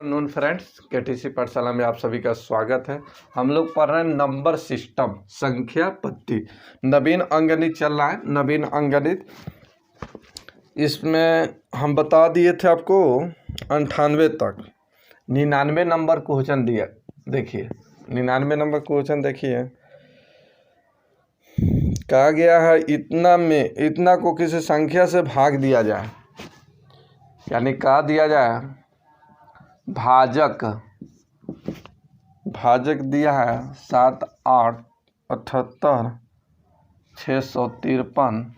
नून friends, KTC पाठशाला में आप सभी का स्वागत है। हम लोग पढ़ रहे हैं नंबर सिस्टम, संख्या पत्ती। नवीन अंकगणित चल रहा है, नवीन अंकगणित। इसमें हम बता दिए थे आपको 98 तक। 99 नंबर क्वेश्चन दिया, देखिए 99 नंबर क्वेश्चन देखिए। कहा गया है इतना को किसी संख्या से भाग दिया जाए, यानी कहा दिया जाए भाजक दिया है 7, 8, 78, 653,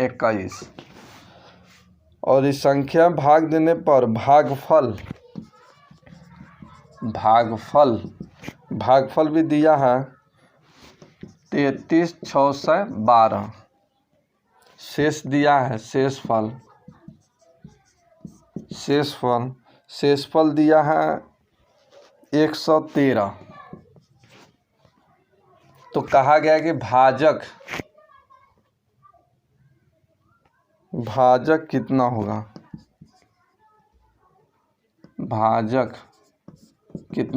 21। और इस संख्या भाग देने पर भागफल भी दिया है 33,612। शेष दिया है शेषफल दिया है 113। तो कहा गया कि भाजक कितना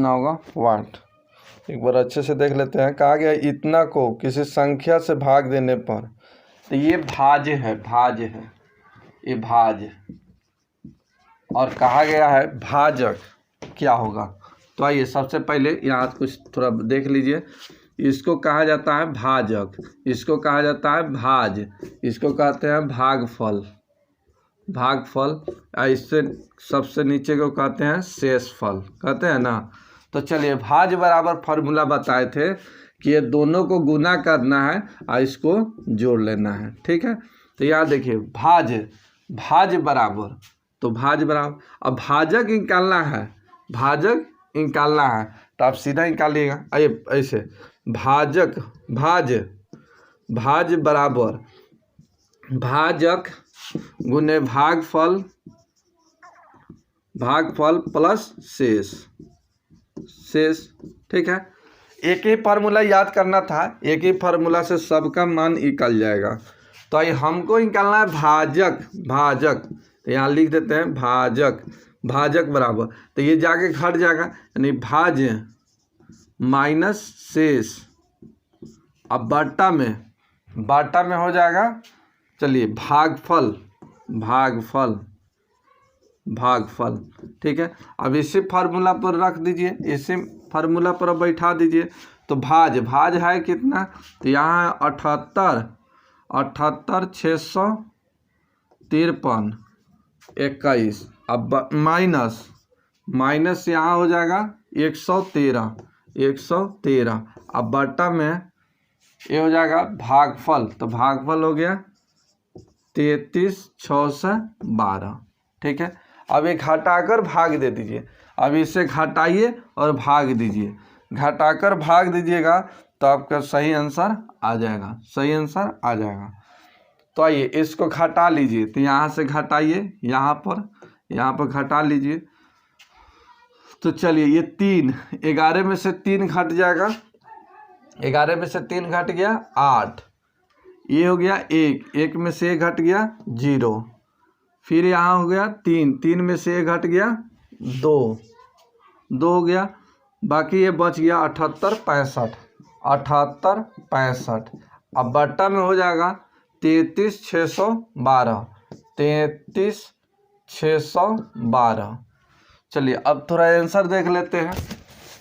होगा, वाट। एक बार अच्छे से देख लेते हैं। कहा गया इतना को किसी संख्या से भाग देने पर, तो ये भाज्य है, ये भाज्य। और कहा गया है भाजक क्या होगा। तो आइए सबसे पहले यहाँ कुछ थोड़ा देख लीजिए। इसको कहा जाता है भाजक, इसको कहा जाता है भाज, इसको कहते हैं भागफल। इससे सबसे नीचे को कहते हैं शेषफल, कहते हैं ना। तो चलिए, भाज बराबर फार्मूला बताए थे कि ये दोनों को गुना करना है और इसको जोड़ लेना है, ठीक है। तो यहाँ देखिए भाज बराबर, तो भाज बराबर, अब भाजक निकालना है, तो आप सीधा निकालिएगा। आइए ऐसे, भाज बराबर भाजक गुने भागफल प्लस शेष, ठीक है। एक ही फार्मूला याद करना था, एक ही फार्मूला से सबका मान निकल जाएगा। तो आइए हमको निकालना है भाजक, तो यहाँ लिख देते हैं भाजक बराबर, तो ये जाके घट जाएगा, यानी भाज माइनस शेष। अब बाटा में हो जाएगा, चलिए भागफल, ठीक है। अब इसी फार्मूला पर रख दीजिए, इसी फार्मूला पर बैठा दीजिए। तो भाज है कितना, तो यहाँ 78, 653, 21। अब माइनस यहाँ हो जाएगा 113। अब बटा में ये हो जाएगा भागफल, तो भागफल हो गया 33,612, ठीक है। अब ये घटाकर भाग दे दीजिए। अब इसे घटाइए और भाग दीजिए, घटाकर भाग दीजिएगा तो आपका सही आंसर आ जाएगा, तो आइए इसको घटा लीजिए। तो यहाँ से घटाइए, यहाँ पर घटा लीजिए। तो चलिए, ये 3, 11 में से 3 घट जाएगा, 11 में से 3 घट गया 8, ये हो गया 1 में से 1 घट गया 0, फिर यहाँ हो गया 3 में से 1 घट गया 2 हो गया, बाकी ये बच गया 78, 65। अब बट्टा में हो जाएगा 33,612। चलिए अब थोड़ा आंसर देख लेते हैं।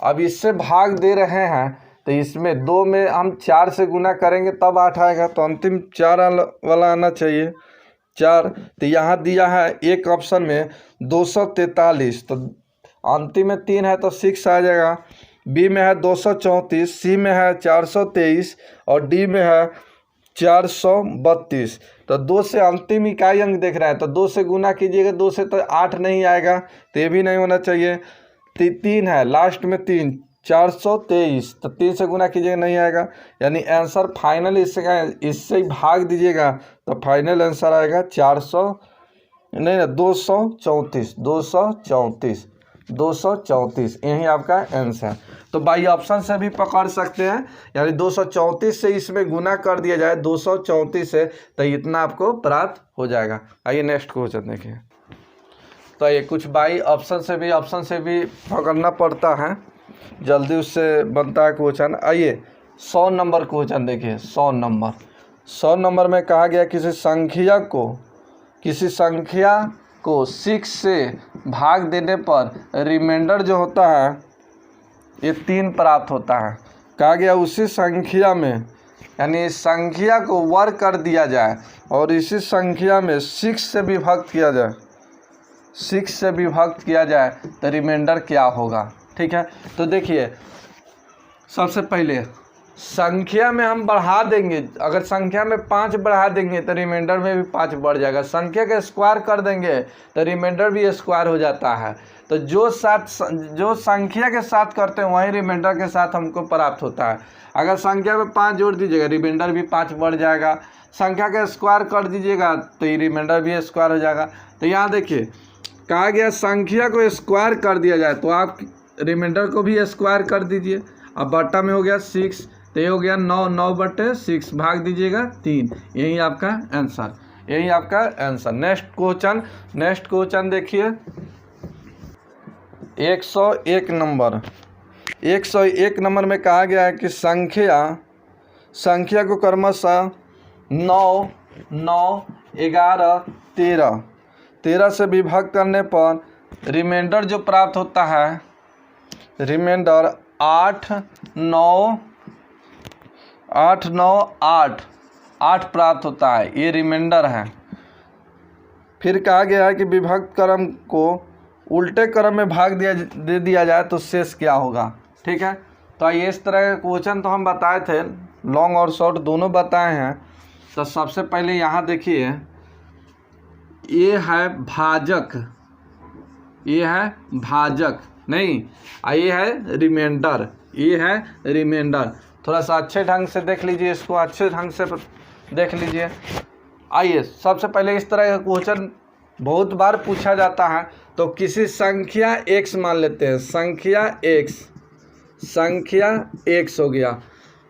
अब इससे भाग दे रहे हैं, तो इसमें 2 में हम 4 से गुना करेंगे तब 8 आएगा, तो अंतिम 4 वाला आना चाहिए, 4। तो यहाँ दिया है एक ऑप्शन में 243, तो अंतिम में 3 है तो 6 आ जाएगा। बी में है 234, सी में है 423 और डी में है 432। तो 2 से अंतिम इकाई अंक देख रहा है, तो 2 से गुना कीजिएगा, 2 से तो 8 नहीं आएगा, तो ये भी नहीं होना चाहिए। 3 है लास्ट में, 3, 423, तो 3 से गुना कीजिएगा, नहीं आएगा, यानी आंसर फाइनल इससे ही भाग दीजिएगा तो फाइनल आंसर आएगा 234। 234, यही आपका आंसर है। तो बाई ऑप्शन से भी पकड़ सकते हैं, यानी 234 से इसमें गुना कर दिया जाए 234 से, तो इतना आपको प्राप्त हो जाएगा। आइए नेक्स्ट क्वेश्चन देखिए। तो ये कुछ बाई ऑप्शन से भी पकड़ना पड़ता है, जल्दी उससे बनता है क्वेश्चन। आइए 100 नंबर क्वेश्चन देखिए। 100 नंबर में कहा गया किसी संख्या को 6 से भाग देने पर रिमाइंडर जो होता है ये 3 प्राप्त होता है। कहा गया उसी संख्या में, यानी इस संख्या को वर्ग कर दिया जाए और इसी संख्या में 6 से विभक्त किया जाए तो रिमाइंडर क्या होगा। ठीक है, तो देखिए सबसे पहले संख्या में हम बढ़ा देंगे, अगर संख्या में 5 बढ़ा देंगे तो रिमाइंडर में भी 5 बढ़ जाएगा। संख्या का स्क्वायर कर देंगे तो रिमाइंडर भी स्क्वायर हो जाता है। तो जो संख्या के साथ करते हैं वही रिमाइंडर के साथ हमको प्राप्त होता है। अगर संख्या में 5 जोड़ दीजिएगा रिमाइंडर भी 5 बढ़ जाएगा। संख्या का स्क्वायर कर दीजिएगा तो ये रिमाइंडर भी स्क्वायर हो जाएगा। तो यहाँ देखिए कहा गया संख्या को स्क्वायर कर दिया जाए तो आप रिमाइंडर को भी स्क्वायर कर दीजिए। अब बट्टा में हो गया 6, तो ये हो गया 9/6 भाग दीजिएगा 3, यही आपका आंसर। नेक्स्ट क्वेश्चन देखिए। 101 नंबर में कहा गया है कि संख्या को क्रमशः 9, 11, 13 से विभक्त करने पर रिमाइंडर जो प्राप्त होता है, रिमाइंडर 8, 9, 8 प्राप्त होता है, ये रिमाइंडर है। फिर कहा गया है कि विभक्त क्रम को उल्टे क्रम में भाग दे दिया जाए तो शेष क्या होगा। ठीक है, तो ये इस तरह के क्वेश्चन तो हम बताए थे, लॉन्ग और शॉर्ट दोनों बताए हैं। तो सबसे पहले यहाँ देखिए ये है भाजक नहीं, ये है रिमाइंडर। थोड़ा सा अच्छे ढंग से देख लीजिए, इसको अच्छे ढंग से देख लीजिए। आइए सबसे पहले इस तरह का क्वेश्चन बहुत बार पूछा जाता है। तो किसी संख्या x मान लेते हैं, संख्या x हो गया।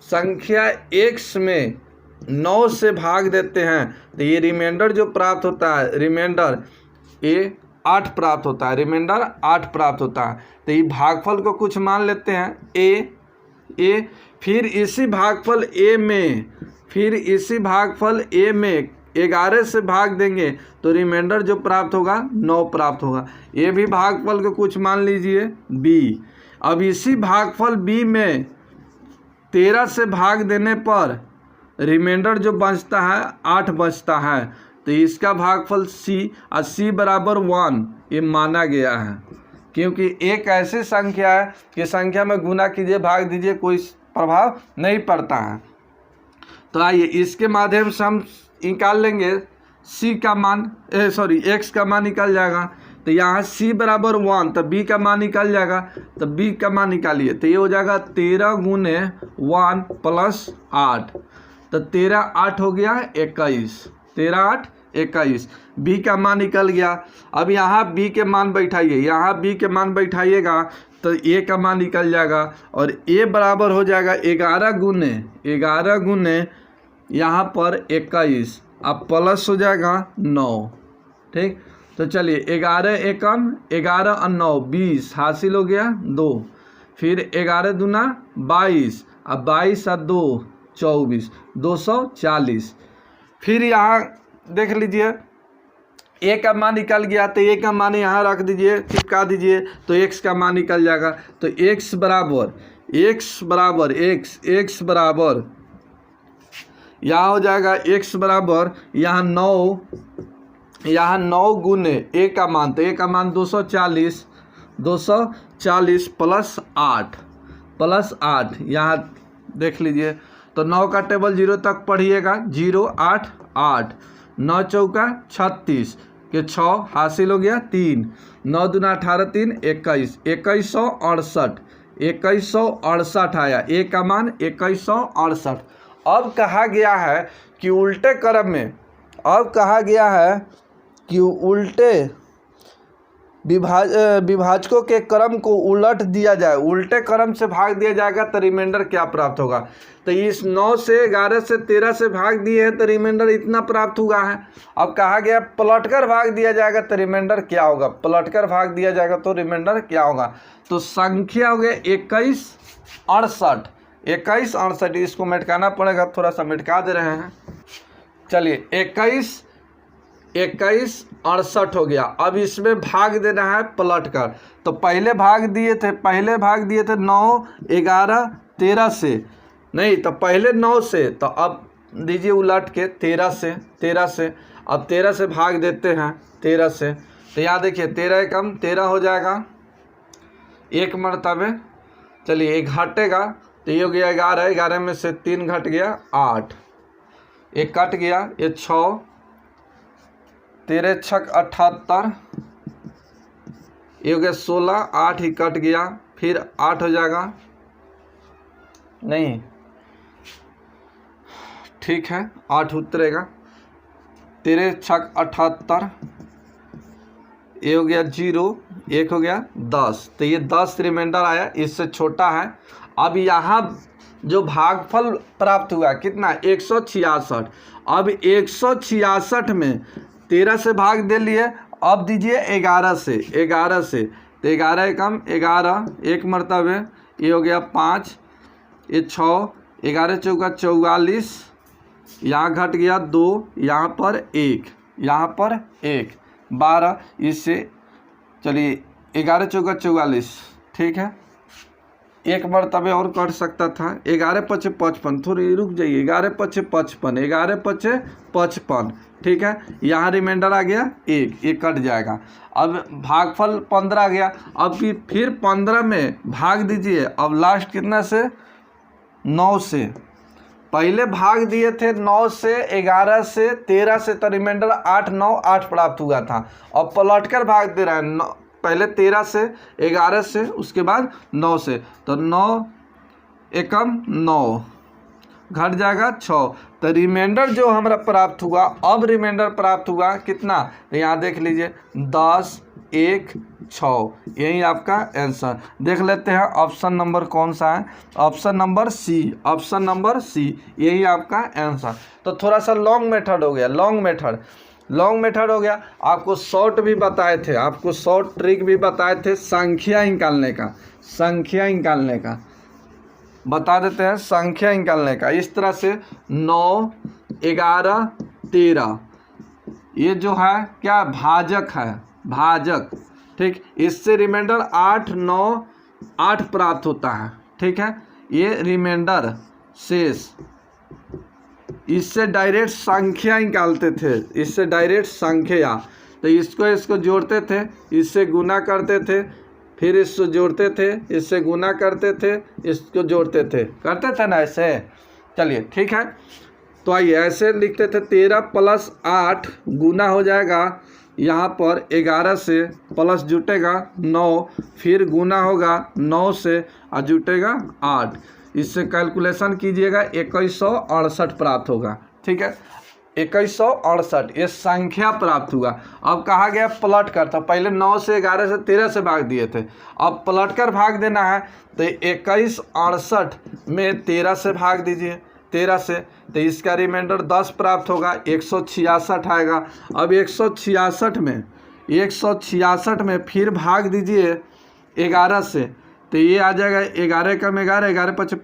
संख्या x में 9 से भाग देते हैं तो ये रिमाइंडर जो प्राप्त होता है, रिमाइंडर ये 8 प्राप्त होता है, तो ये भागफल को कुछ मान लेते हैं a। फिर इसी भागफल a में 11 से भाग देंगे तो रिमाइंडर जो प्राप्त होगा 9 प्राप्त होगा। ये भी भागफल को कुछ मान लीजिए b। अब इसी भागफल b में 13 से भाग देने पर रिमाइंडर जो बचता है 8 बचता है, तो इसका भागफल c और c बराबर 1 ये माना गया है, क्योंकि एक ऐसी संख्या है कि संख्या में गुना कीजिए भाग दीजिए कोई प्रभाव नहीं पड़ता है। तो आइए इसके माध्यम से हम निकाल लेंगे x का मान निकल जाएगा। तो यहाँ c बराबर 1, तो b का मान निकल जाएगा। तो b का मान निकालिए तो ये हो जाएगा 13 गुने 1 प्लस 8, तो 13 8 हो गया 21, 13 8 21। b का मान निकल गया। अब यहाँ b के मान बैठाइएगा तो a का मान निकल जाएगा और a बराबर हो जाएगा 11 गुने यहाँ पर 21, अब प्लस हो जाएगा 9। ठीक, तो चलिए 11 एकम 11 और 9 20 हासिल हो गया 2। फिर 11 दूना 22, अब 22 और 2 24, 240। फिर यहाँ देख लीजिए a का मान निकल गया, तो a का मान यहाँ रख दीजिए, चिपका दीजिए, तो x का मान निकल जाएगा। तो x बराबर यहाँ हो जाएगा x बराबर यहाँ 9 गुने a का मान, तो a का मान 240 प्लस 8 यहाँ देख लीजिए। तो 9 का टेबल 0 तक पढ़िएगा, 0 8 8, 9 चौका 36 के 6 हासिल हो गया 3, 9 दूना 18 3 21, 2168 आया, a का मान 2168। अब कहा गया है कि उल्टे क्रम में, विभाजकों के क्रम को उलट दिया जाए, उल्टे क्रम से भाग दिया जाएगा तो रिमाइंडर क्या प्राप्त होगा। तो इस 9 से 11 से 13 से भाग दिए हैं तो रिमाइंडर इतना प्राप्त हुआ है। अब कहा गया पलटकर भाग दिया जाएगा तो रिमाइंडर क्या होगा, पलटकर भाग दिया जाएगा तो रिमाइंडर क्या होगा। तो संख्या हो गया 21 68, 21 68, इसको मिटकाना पड़ेगा, थोड़ा सा मिटका दे रहे हैं। चलिए 21 68 हो गया। अब इसमें भाग देना है पलटकर। तो पहले भाग दिए थे 9 11 13 से, नहीं तो पहले 9 से, तो अब दीजिए उलट के 13 से। अब 13 से भाग देते हैं 13 से, तो यहाँ देखिए 13 कम 13 हो जाएगा एक मरतबे। चलिए एक घटेगा तो ये हो गया 11, 11 में से 3 घट गया 8, एक कट गया, ये 6, 13 छक 78, ये हो गया 16, 8 ही कट गया, फिर 8 हो जाएगा, नहीं ठीक है 8 उतरेगा, 13 छक 78, ये हो गया 0, एक हो गया 10, तो ये 10 रिमाइंडर आया, इससे छोटा है। अब यहाँ जो भागफल प्राप्त हुआ कितना 166। अब 166 में 13 से भाग दे लिए, अब दीजिए 11 से, तो 11 कम 11, एक मरतबे, ये हो गया 5, ये 6, 11 चौका 44, यहाँ घट गया 2, यहाँ पर 1, 12, इससे चलिए 11 चौका 44, ठीक है, एक मरतबे और कट सकता था, 11 पचे 55, थोड़ी रुक जाइए, 11 पचे 55, 11 पचे 55, ठीक है, यहाँ रिमाइंडर आ गया 1, ये कट जाएगा। अब भागफल 15 आ गया। अब फिर 15 में भाग दीजिए, अब लास्ट कितना से 9 से, पहले भाग दिए थे 9 से 11 से 13 से, तो रिमाइंडर 8 9 8 प्राप्त हुआ था। अब पलटकर भाग दे रहा है, पहले 13 से 11 से, उसके बाद 9 से, तो 9 एकम 9 घट जाएगा 6, तो रिमाइंडर जो हमारा प्राप्त हुआ, अब रिमाइंडर प्राप्त हुआ कितना, तो यहाँ देख लीजिए 10 1 6, यही आपका आंसर। देख लेते हैं ऑप्शन नंबर कौन सा है, ऑप्शन नंबर सी, यही आपका आंसर। तो थोड़ा सा लॉन्ग मेथड हो गया, लॉन्ग मेथड हो गया। आपको शॉर्ट भी बताए थे, आपको शॉर्ट ट्रिक भी बताए थे, संख्या निकालने का बता देते हैं, संख्या निकालने का। इस तरह से 9 11 13, ये जो है क्या भाजक है, ठीक, इससे रिमाइंडर 8 9 8 प्राप्त होता है, ठीक है, ये रिमाइंडर शेष, इससे डायरेक्ट संख्या निकालते थे, तो इसको जोड़ते थे, इससे गुना करते थे, फिर इसको जोड़ते थे, इससे गुना करते थे, इसको जोड़ते थे ना ऐसे। चलिए ठीक है, तो आइए ऐसे लिखते थे 13 + 8 गुना हो जाएगा, यहाँ पर 11 से प्लस जुटेगा 9, फिर गुना होगा 9 से और जुटेगा 8, इससे कैलकुलेशन कीजिएगा 2168 प्राप्त होगा, ठीक है, 2168 ये संख्या प्राप्त हुआ। अब कहा गया पलट कर, तो पहले 9 से 11 से 13 से भाग दिए थे, अब पलट कर भाग देना है, तो 2168 में 13 से भाग दीजिए, 13 से, तो इसका रिमाइंडर 10 प्राप्त होगा, 166 आएगा। अब 166 में फिर भाग दीजिए 11 से, तो ये आ जाएगा 11 कम 11, 11 पचे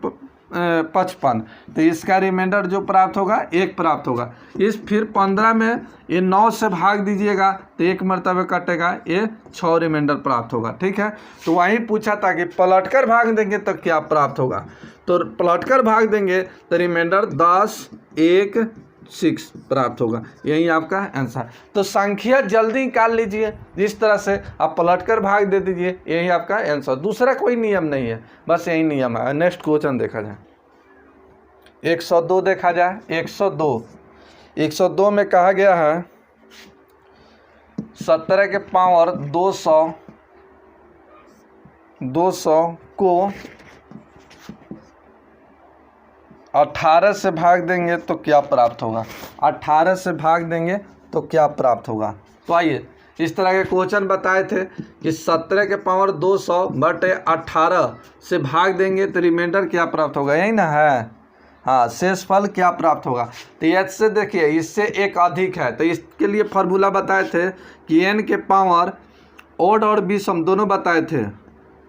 55, तो इसका रिमाइंडर जो प्राप्त होगा 1 प्राप्त होगा। इस फिर 15 में ये 9 से भाग दीजिएगा तो 1 मरतबे कटेगा, ये 6 रिमाइंडर प्राप्त होगा, ठीक है। तो वहीं पूछा था कि पलटकर भाग देंगे तो क्या प्राप्त होगा, तो पलटकर भाग देंगे तो रिमाइंडर 10 1 6 प्राप्त होगा, यही आपका आंसर। तो संख्या जल्दी निकाल लीजिए, जिस तरह से आप पलटकर भाग दे दीजिए, यही आपका आंसर, दूसरा कोई नियम नहीं है, बस यही नियम है। नेक्स्ट क्वेश्चन देखा जाए, 102 देखा जाए। 102 में कहा गया है 17 के पावर 200 को 18 से भाग देंगे तो क्या प्राप्त होगा, 18 से भाग देंगे तो क्या प्राप्त होगा। तो आइए इस तरह के क्वेश्चन बताए थे कि 17 के पावर 200 बटे 18 से भाग देंगे तो रिमाइंडर क्या प्राप्त होगा, यही ना है। हाँ, शेषफल क्या प्राप्त होगा। तो एच से देखिए इससे एक अधिक है, तो इसके लिए फार्मूला बताए थे कि एन के पावर ओड और विषम दोनों बताए थे।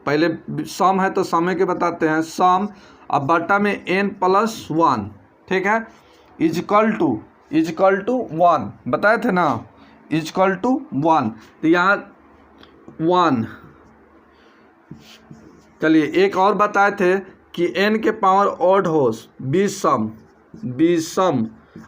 पहले सम है तो समय के बताते हैं, सम अब बटा में n + 1, ठीक है, इजकल टू 1 बताए थे ना, इजकल टू 1। तो यहाँ 1, चलिए एक और बताए थे कि n के पावर ओड हो विषम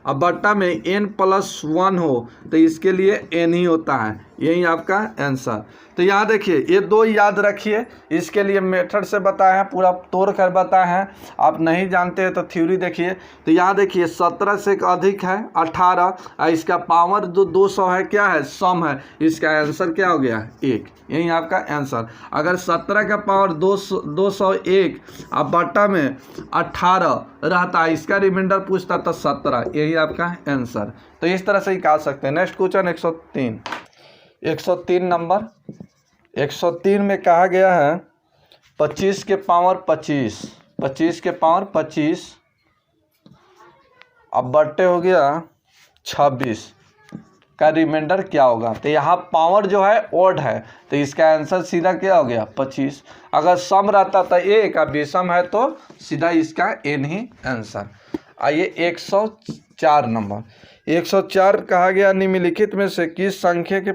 अब बट्टा में n + 1 हो, तो इसके लिए n ही होता है, यही आपका आंसर। तो यहाँ देखिए ये दो याद रखिए, इसके लिए मेथड से बताए हैं, पूरा तोड़ कर बताए हैं। आप नहीं जानते हैं तो थ्योरी देखिए। तो यहाँ देखिए 17 से अधिक है 18, और इसका पावर जो 200 है क्या है, सम है, इसका आंसर क्या हो गया 1, यही आपका आंसर। अगर 17 का पावर 201 अब बट्टा में 18 रहता, इसका रिमाइंडर पूछता तो 17, यही आपका आंसर। तो इस तरह से ही निकाल सकते हैं। नेक्स्ट क्वेश्चन 103 नंबर 103 में कहा गया है 25 के पावर 25 अब बट्टे हो गया 26 का रिमाइंडर क्या होगा। तो यहाँ पावर जो है ओड है, तो इसका आंसर सीधा क्या हो गया 25। अगर सम रहता तो 1, अब विषम है तो सीधा इसका n ही आंसर। आइए 104 नंबर 104 कहा गया निम्नलिखित में से किस संख्या के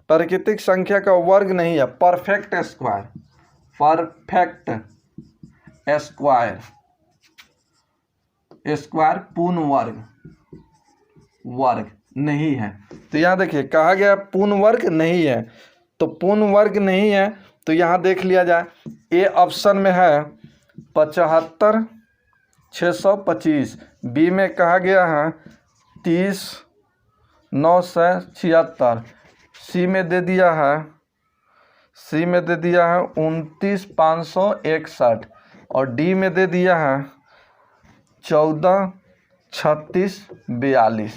प्राकृतिक संख्या का वर्ग नहीं है, परफेक्ट स्क्वायर पूर्ण वर्ग नहीं है। तो यहाँ देखिए कहा गया पूर्ण वर्ग नहीं है, तो पूर्ण वर्ग नहीं है तो यहाँ देख लिया जाए। ए ऑप्शन में है 75 625, बी में कहा गया है 30 976, सी में दे दिया है 29 561, और डी में दे दिया है 14 36 42।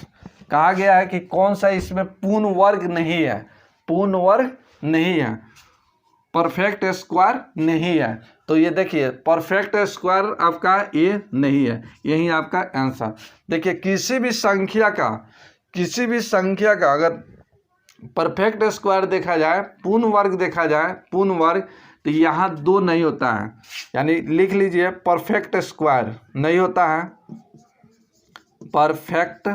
कहा गया है कि कौन सा इसमें पूर्ण वर्ग नहीं है, परफेक्ट स्क्वायर नहीं है। तो ये देखिए परफेक्ट स्क्वायर आपका ये नहीं है, यही आपका आंसर। देखिए किसी भी संख्या का अगर परफेक्ट स्क्वायर देखा जाए, पूर्ण वर्ग देखा जाए, तो यहाँ 2 नहीं होता है, यानी लिख लीजिए परफेक्ट स्क्वायर नहीं होता है। परफेक्ट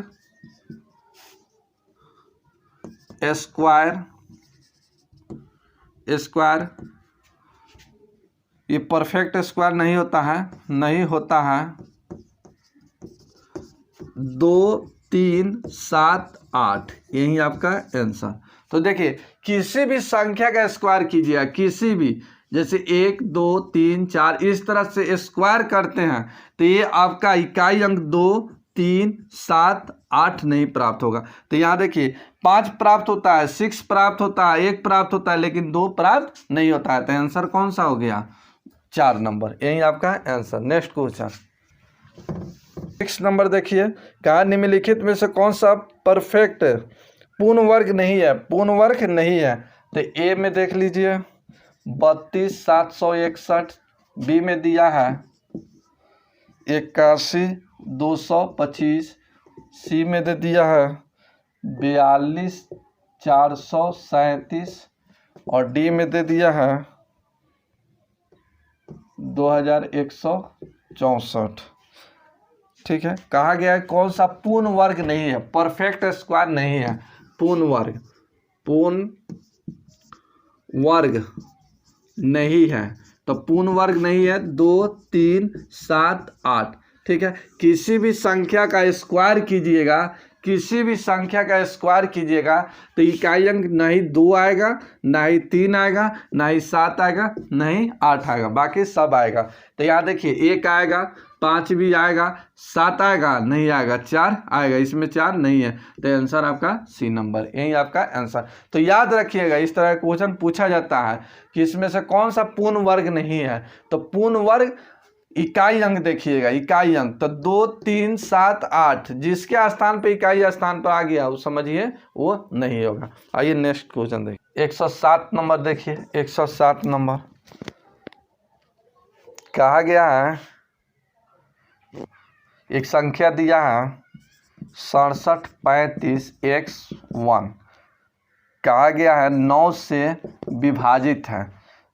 स्क्वायर ये परफेक्ट स्क्वायर नहीं होता है 2 3 7 8, यही आपका आंसर। तो देखिए किसी भी संख्या का स्क्वायर कीजिएगा, किसी भी, जैसे 1 2 3 4 इस तरह से स्क्वायर करते हैं, तो ये आपका इकाई अंक 2 3 7 8 नहीं प्राप्त होगा। तो यहाँ देखिए 5 प्राप्त होता है, 6 प्राप्त होता है, 1 प्राप्त होता है, लेकिन 2 प्राप्त नहीं होता है। तो आंसर कौन सा हो गया 4 नंबर, यही आपका आंसर। नेक्स्ट क्वेश्चन 6 नंबर देखिए, कहा निम्नलिखित में से कौन सा परफेक्ट पूर्ण वर्ग नहीं है। तो ए में देख लीजिए 32 761, बी में दिया है 81 225, सी में दे दिया है 42 437, और डी में दे दिया है 2164। ठीक है, कहा गया है कौन सा पूर्ण वर्ग नहीं है, परफेक्ट स्क्वायर नहीं है, पूर्ण वर्ग नहीं है। तो पूर्ण वर्ग नहीं है 2 3 7 8। ठीक है, किसी भी संख्या का स्क्वायर कीजिएगा, तो इकाई अंक ना ही 2 आएगा, ना ही 3 आएगा, ना ही 7 आएगा, ना ही 8 आएगा, बाकी सब आएगा। तो यहाँ देखिए 1 आएगा, 5 भी आएगा, 7 आएगा नहीं आएगा, 4 आएगा, इसमें 4 नहीं है। तो आंसर आपका सी नंबर, यही आपका आंसर। तो याद रखिएगा इस तरह का क्वेश्चन पूछा जाता है कि इसमें से कौन सा पूर्ण वर्ग नहीं है। तो पूर्ण वर्ग इकाई अंक देखिएगा, इकाई अंक तो 2 3 7 8 जिसके स्थान पे इकाई स्थान पर आ गया वो समझिए वो नहीं होगा। आइए नेक्स्ट क्वेश्चन देखिए 107 नंबर देखिए 107 नंबर कहा गया है, एक संख्या दिया है 6735x1 कहा गया है 9 से विभाजित है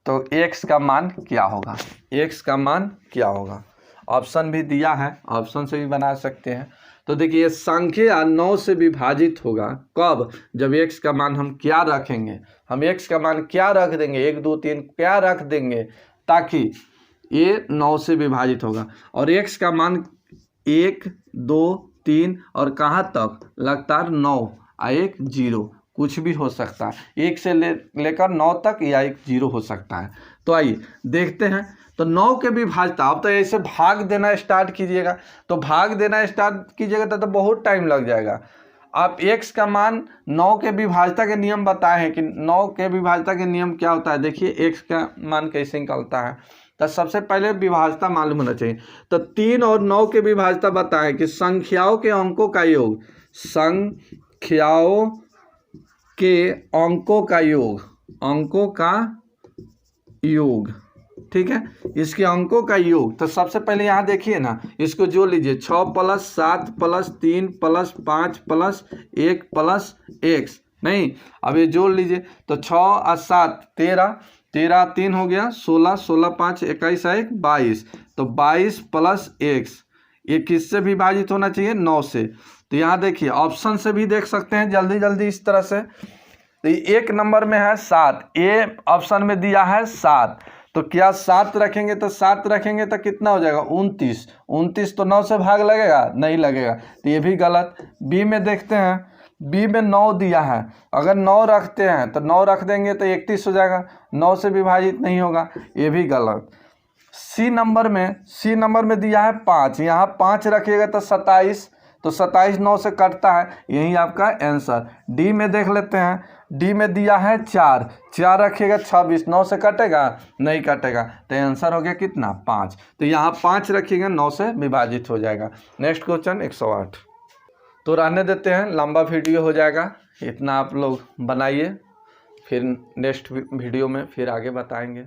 तो x का मान क्या होगा, x का मान क्या होगा। ऑप्शन भी दिया है, ऑप्शन से भी बना सकते हैं। तो देखिए संख्या 9 से विभाजित होगा कब, जब x का मान हम क्या रखेंगे, हम x का मान क्या रख देंगे 1 2 3 क्या रख देंगे ताकि ये 9 से विभाजित होगा। और x का मान 1 2 3 और कहाँ तक लगातार 9 1 0 कुछ भी हो सकता है, 1 से लेकर 9 तक या 1 0 हो सकता है। तो आइए देखते हैं। तो 9 के विभाजता, अब तो ऐसे भाग देना स्टार्ट कीजिएगा, तो भाग देना स्टार्ट कीजिएगा तो बहुत टाइम लग जाएगा। आप x का मान 9 के विभाजता के नियम बताए हैं कि 9 के विभाजता के नियम क्या होता है। देखिए x का मान कैसे निकलता है, तो सबसे पहले विभाजता मालूम होना चाहिए। तो 3 और 9 के विभाजता बताएं कि संख्याओं के अंकों का योग, संख्याओं के अंकों का योग, अंकों का योग, ठीक है, इसके अंकों का योग। तो सबसे पहले यहाँ देखिए ना, इसको जोड़ लीजिए 6 + 7 + 3 + 5 + 1 + x, नहीं अब ये जोड़ लीजिए तो 6 और 7 13, 13 3 हो गया 16, 16 5 21 1 22, तो 22 + x ये किससे विभाजित होना चाहिए 9 से। तो यहाँ देखिए ऑप्शन से भी देख सकते हैं जल्दी जल्दी इस तरह से। तो 1 नंबर में है 7, ए ऑप्शन में दिया है 7, तो क्या 7 रखेंगे तो 7 रखेंगे तो कितना हो जाएगा 29, 29 तो 9 से भाग लगेगा नहीं लगेगा, तो ये भी गलत। बी में देखते हैं, बी में 9 दिया है, अगर 9 रखते हैं तो 9 रख देंगे तो 31 हो जाएगा, 9 से विभाजित नहीं होगा, ये भी गलत। सी नंबर में दिया है 5, यहाँ 5 रखिएगा तो 27, तो 27 9 से कटता है, यही आपका आंसर। डी में देख लेते हैं, डी में दिया है 4, 4 रखिएगा 26, 9 से कटेगा नहीं कटेगा, तो आंसर हो गया कितना 5, तो यहाँ 5 रखिएगा 9 से विभाजित हो जाएगा। Next question 108। तो रहने देते हैं, लंबा वीडियो हो जाएगा, इतना आप लोग बनाइए, फिर नेक्स्ट वीडियो में फिर आगे बताएंगे।